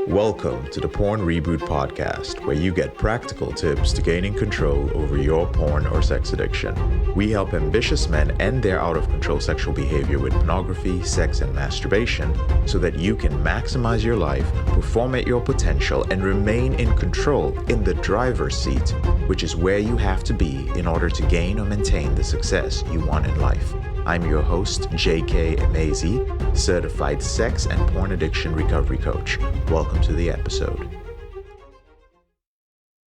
Welcome to the Porn Reboot podcast, where you get practical tips to gaining control over your porn or sex addiction. We help ambitious men end their out-of-control sexual behavior with pornography, sex, and masturbation so that you can maximize your life, perform at your potential, and remain in control in the driver's seat, which is where you have to be in order to gain or maintain the success you want in life. I'm your host, J.K. Emezi, certified sex and porn addiction recovery coach. Welcome to the episode.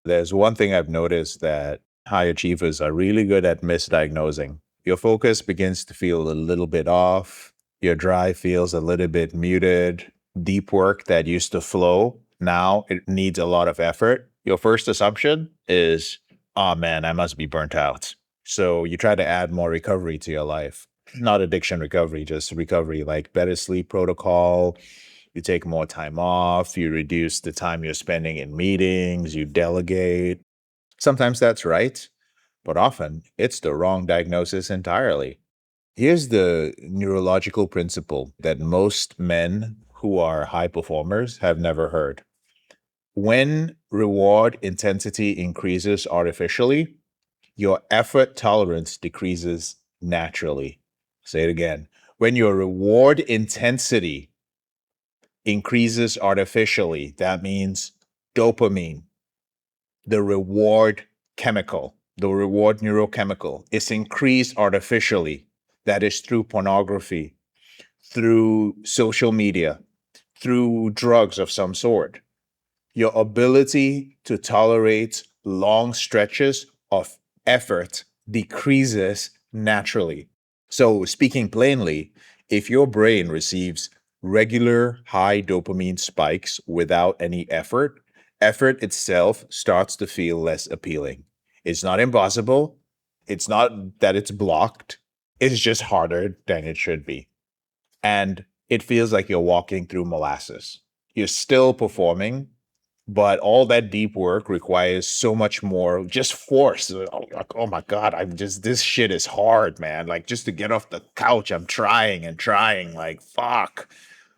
There's one thing I've noticed that high achievers are really good at misdiagnosing. Your focus begins to feel a little bit off. Your drive feels a little bit muted. Deep work that used to flow, now it needs a lot of effort. Your first assumption is, oh man, I must be burnt out. So you try to add more recovery to your life. Not addiction recovery, just recovery, like better sleep protocol. You take more time off, you reduce the time you're spending in meetings, you delegate. Sometimes that's right, but often it's the wrong diagnosis entirely. Here's the neurological principle that most men who are high performers have never heard. When reward intensity increases artificially, your effort tolerance decreases naturally. Say it again. When your reward intensity increases artificially, that means dopamine, the reward chemical, the reward neurochemical, is increased artificially. That is through pornography, through social media, through drugs of some sort. Your ability to tolerate long stretches of effort decreases naturally. So, speaking plainly, if your brain receives regular high dopamine spikes without any effort, effort itself starts to feel less appealing. It's not impossible. It's not that it's blocked. It's just harder than it should be. And it feels like you're walking through molasses. You're still performing, but all that deep work requires so much more just force. Oh my God, this shit is hard, man. Like, just to get off the couch, I'm trying and trying. Like, fuck,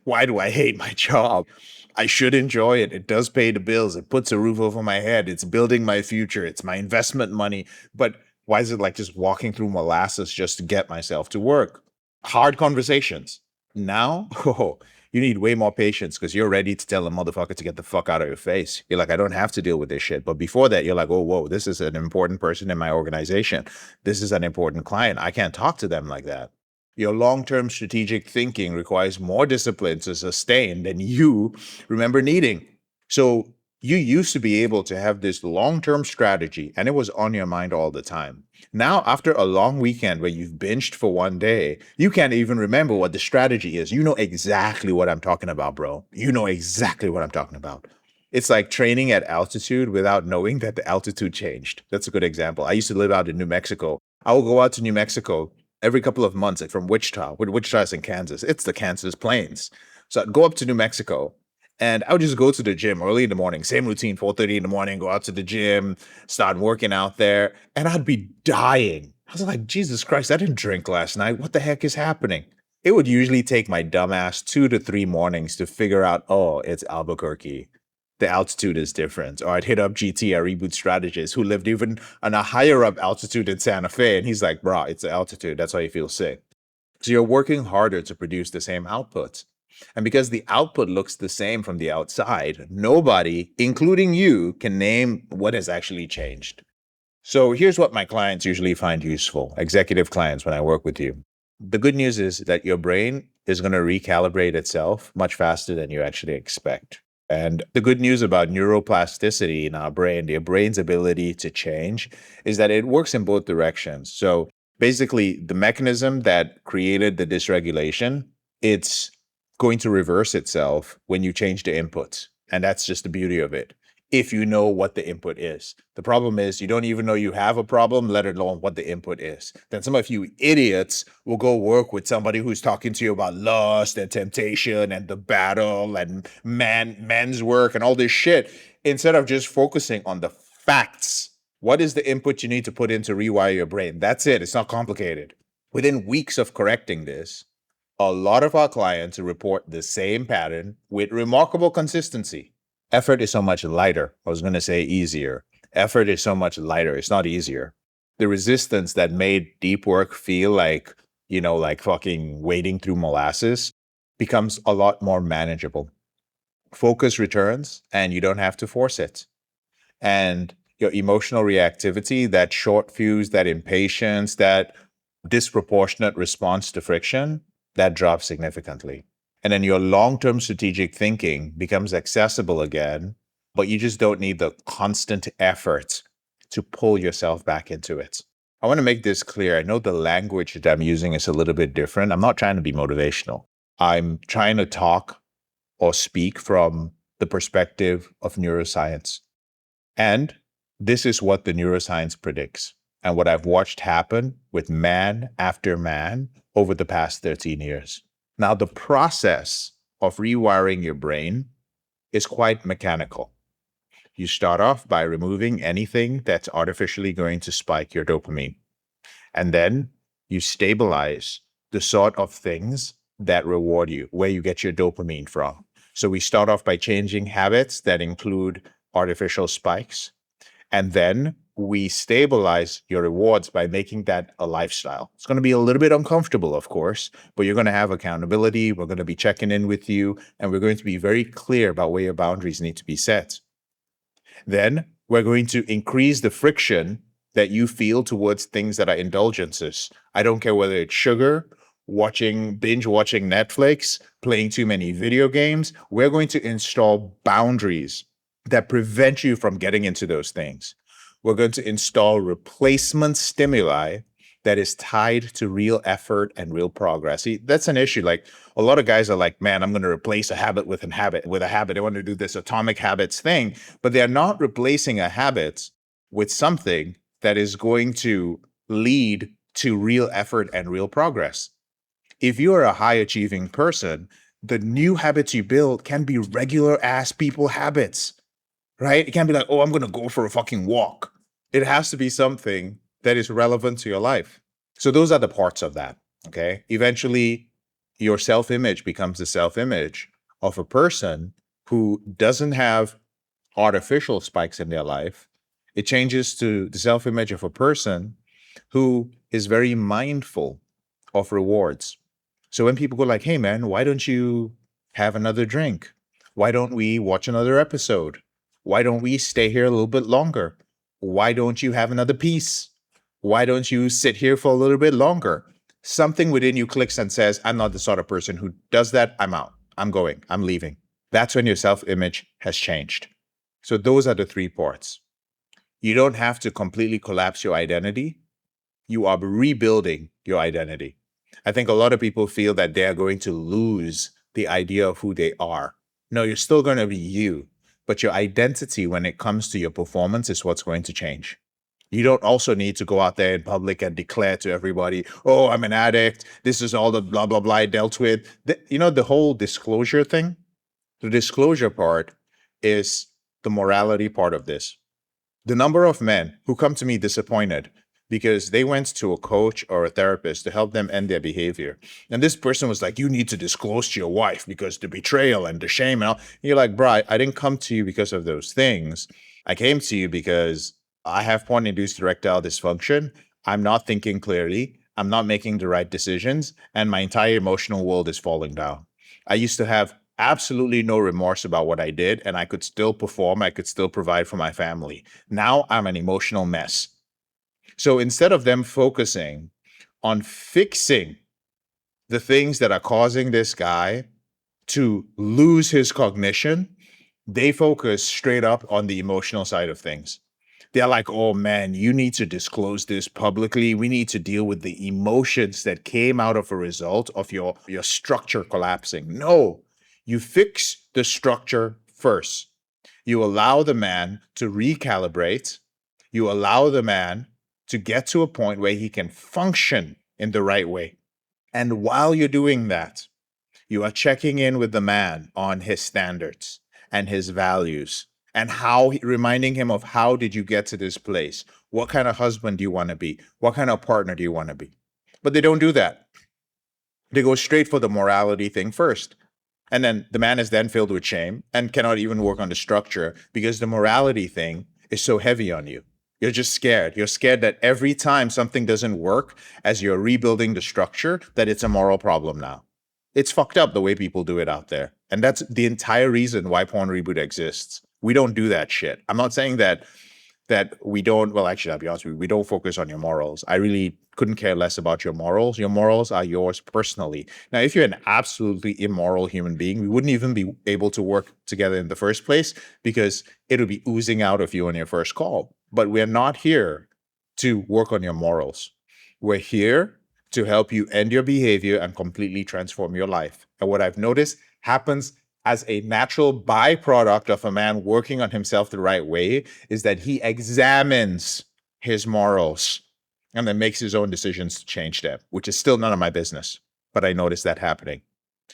why do I hate my job? I should enjoy it. It does pay the bills. It puts a roof over my head. It's building my future. It's my investment money. But why is it like just walking through molasses just to get myself to work? Hard conversations. Now, you need way more patience because you're ready to tell a motherfucker to get the fuck out of your face. You're like, I don't have to deal with this shit. But before that, you're like, oh, whoa, this is an important person in my organization. This is an important client. I can't talk to them like that. Your long-term strategic thinking requires more discipline to sustain than you remember needing. So you used to be able to have this long-term strategy and it was on your mind all the time. Now, after a long weekend where you've binged for one day, you can't even remember what the strategy is. You know exactly what I'm talking about, bro. You know exactly what I'm talking about. It's like training at altitude without knowing that the altitude changed. That's a good example. I used to live out in New Mexico. I will go out to New Mexico every couple of months, like from Wichita. Wichita's in Kansas. It's the Kansas Plains. So I'd go up to New Mexico and I would just go to the gym early in the morning, same routine, 4:30 in the morning, go out to the gym, start working out there, and I'd be dying. I was like, Jesus Christ, I didn't drink last night. What the heck is happening? It would usually take my dumbass 2 to 3 mornings to figure out, oh, it's Albuquerque. The altitude is different. Or I'd hit up GT, a Reboot strategist, who lived even on a higher up altitude in Santa Fe. And he's like, bro, it's the altitude. That's why you feel sick. So you're working harder to produce the same output. And because the output looks the same from the outside, nobody, including you, can name what has actually changed. So here's what my clients usually find useful, executive clients, when I work with you. The good news is that your brain is going to recalibrate itself much faster than you actually expect. And the good news about neuroplasticity in our brain, your brain's ability to change, is that it works in both directions. So basically, the mechanism that created the dysregulation, it's going to reverse itself when you change the inputs. And that's just the beauty of it, if you know what the input is. The problem is you don't even know you have a problem, let alone what the input is. Then some of you idiots will go work with somebody who's talking to you about lust and temptation and the battle and men's work and all this shit, instead of just focusing on the facts. What is the input you need to put in to rewire your brain? That's it. It's not complicated. Within weeks of correcting this, A lot of our clients report the same pattern with remarkable consistency. Effort is so much lighter. I was going to say easier. Effort is so much lighter. It's not easier. The resistance that made deep work feel like, like fucking wading through molasses becomes a lot more manageable. Focus returns and you don't have to force it. And your emotional reactivity, that short fuse, that impatience, that disproportionate response to friction, that drops significantly. And then your long term strategic thinking becomes accessible again, but you just don't need the constant effort to pull yourself back into it. I want to make this clear. I know the language that I'm using is a little bit different. I'm not trying to be motivational. I'm trying to talk or speak from the perspective of neuroscience. And this is what the neuroscience predicts and what I've watched happen with man after man over the past 13 years. Now, the process of rewiring your brain is quite mechanical. You start off by removing anything that's artificially going to spike your dopamine. And then you stabilize the sort of things that reward you, where you get your dopamine from. So we start off by changing habits that include artificial spikes. And then we stabilize your rewards by making that a lifestyle. It's going to be a little bit uncomfortable, of course, but you're going to have accountability. We're going to be checking in with you, and we're going to be very clear about where your boundaries need to be set. Then we're going to increase the friction that you feel towards things that are indulgences. I don't care whether it's sugar, binge watching Netflix, playing too many video games. We're going to install boundaries that prevent you from getting into those things. We're going to install replacement stimuli that is tied to real effort and real progress. See, that's an issue. Like a lot of guys are like, man, I'm going to replace a habit with a habit. They want to do this atomic habits thing, but they're not replacing a habit with something that is going to lead to real effort and real progress. If you are a high achieving person, the new habits you build can be regular ass people habits, right? It can't be like, oh, I'm going to go for a fucking walk. It has to be something that is relevant to your life. So those are the parts of that. Okay. Eventually, your self image becomes the self image of a person who doesn't have artificial spikes in their life. It changes to the self image of a person who is very mindful of rewards. So when people go like, hey man, why don't you have another drink? Why don't we watch another episode? Why don't we stay here a little bit longer? Why don't you have another piece? Why don't you sit here for a little bit longer? Something within you clicks and says, I'm not the sort of person who does that. I'm out. I'm going. I'm leaving. That's when your self-image has changed. So those are the three parts. You don't have to completely collapse your identity. You are rebuilding your identity. I think a lot of people feel that they are going to lose the idea of who they are. No, you're still going to be you, but your identity when it comes to your performance is what's going to change. You don't also need to go out there in public and declare to everybody, oh, I'm an addict. This is all the blah, blah, blah I dealt with. The whole disclosure thing, the disclosure part is the morality part of this. The number of men who come to me disappointed because they went to a coach or a therapist to help them end their behavior. And this person was like, you need to disclose to your wife because the betrayal and the shame and all. And you're like, bro, I didn't come to you because of those things. I came to you because I have porn-induced erectile dysfunction. I'm not thinking clearly. I'm not making the right decisions. And my entire emotional world is falling down. I used to have absolutely no remorse about what I did, and I could still perform. I could still provide for my family. Now I'm an emotional mess. So instead of them focusing on fixing the things that are causing this guy to lose his cognition, they focus straight up on the emotional side of things. They're like, oh man, you need to disclose this publicly. We need to deal with the emotions that came out of a result of your structure collapsing. No, you fix the structure first. You allow the man to recalibrate. You allow the man to get to a point where he can function in the right way. And while you're doing that, you are checking in with the man on his standards and his values and reminding him of how did you get to this place? What kind of husband do you want to be? What kind of partner do you want to be? But they don't do that. They go straight for the morality thing first. And then the man is then filled with shame and cannot even work on the structure because the morality thing is so heavy on you. You're just scared. You're scared that every time something doesn't work as you're rebuilding the structure, that it's a moral problem now. It's fucked up the way people do it out there. And that's the entire reason why Porn Reboot exists. We don't do that shit. I'm not saying that we don't, well, actually, I'll be honest with you, we don't focus on your morals. I really couldn't care less about your morals. Your morals are yours personally. Now, if you're an absolutely immoral human being, we wouldn't even be able to work together in the first place because it'll be oozing out of you on your first call. But we're not here to work on your morals. We're here to help you end your behavior and completely transform your life. And what I've noticed happens as a natural byproduct of a man working on himself the right way is that he examines his morals and then makes his own decisions to change them, which is still none of my business. But I noticed that happening.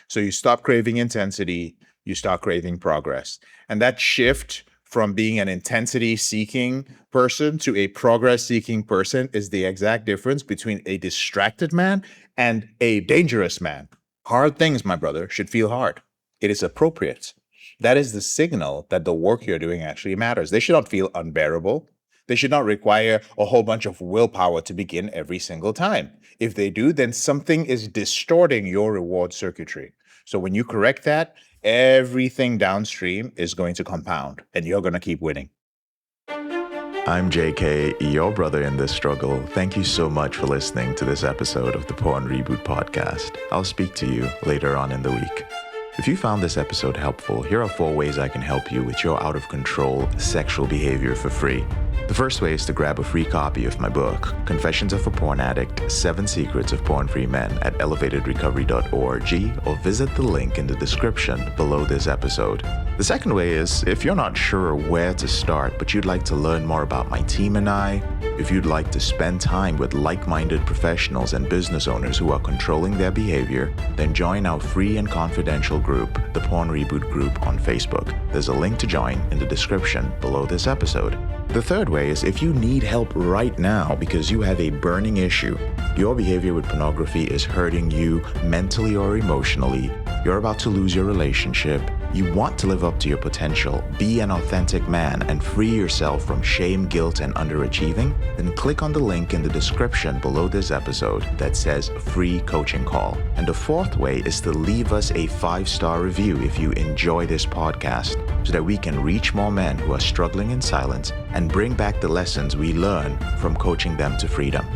So you stop craving intensity, you start craving progress. And that shift from being an intensity-seeking person to a progress-seeking person is the exact difference between a distracted man and a dangerous man. Hard things, my brother, should feel hard. It is appropriate. That is the signal that the work you're doing actually matters. They should not feel unbearable. They should not require a whole bunch of willpower to begin every single time. If they do, then something is distorting your reward circuitry. So when you correct that, everything downstream is going to compound and you're going to keep winning. I'm JK, your brother in this struggle. Thank you so much for listening to this episode of the Porn Reboot podcast. I'll speak to you later on in the week. If you found this episode helpful, here are 4 ways I can help you with your out-of-control sexual behavior for free. The first way is to grab a free copy of my book, Confessions of a Porn Addict, 7 Secrets of Porn-Free Men at elevatedrecovery.org, or visit the link in the description below this episode. The second way is, if you're not sure where to start, but you'd like to learn more about my team and I, if you'd like to spend time with like-minded professionals and business owners who are controlling their behavior, then join our free and confidential group, the Porn Reboot group on Facebook. There's a link to join in the description below this episode. The third way is if you need help right now because you have a burning issue, your behavior with pornography is hurting you mentally or emotionally, you're about to lose your relationship, you want to live up to your potential, be an authentic man, and free yourself from shame, guilt, and underachieving, then click on the link in the description below this episode that says free coaching call. And the fourth way is to leave us a 5-star review if you enjoy this podcast so that we can reach more men who are struggling in silence and bring back the lessons we learn from coaching them to freedom.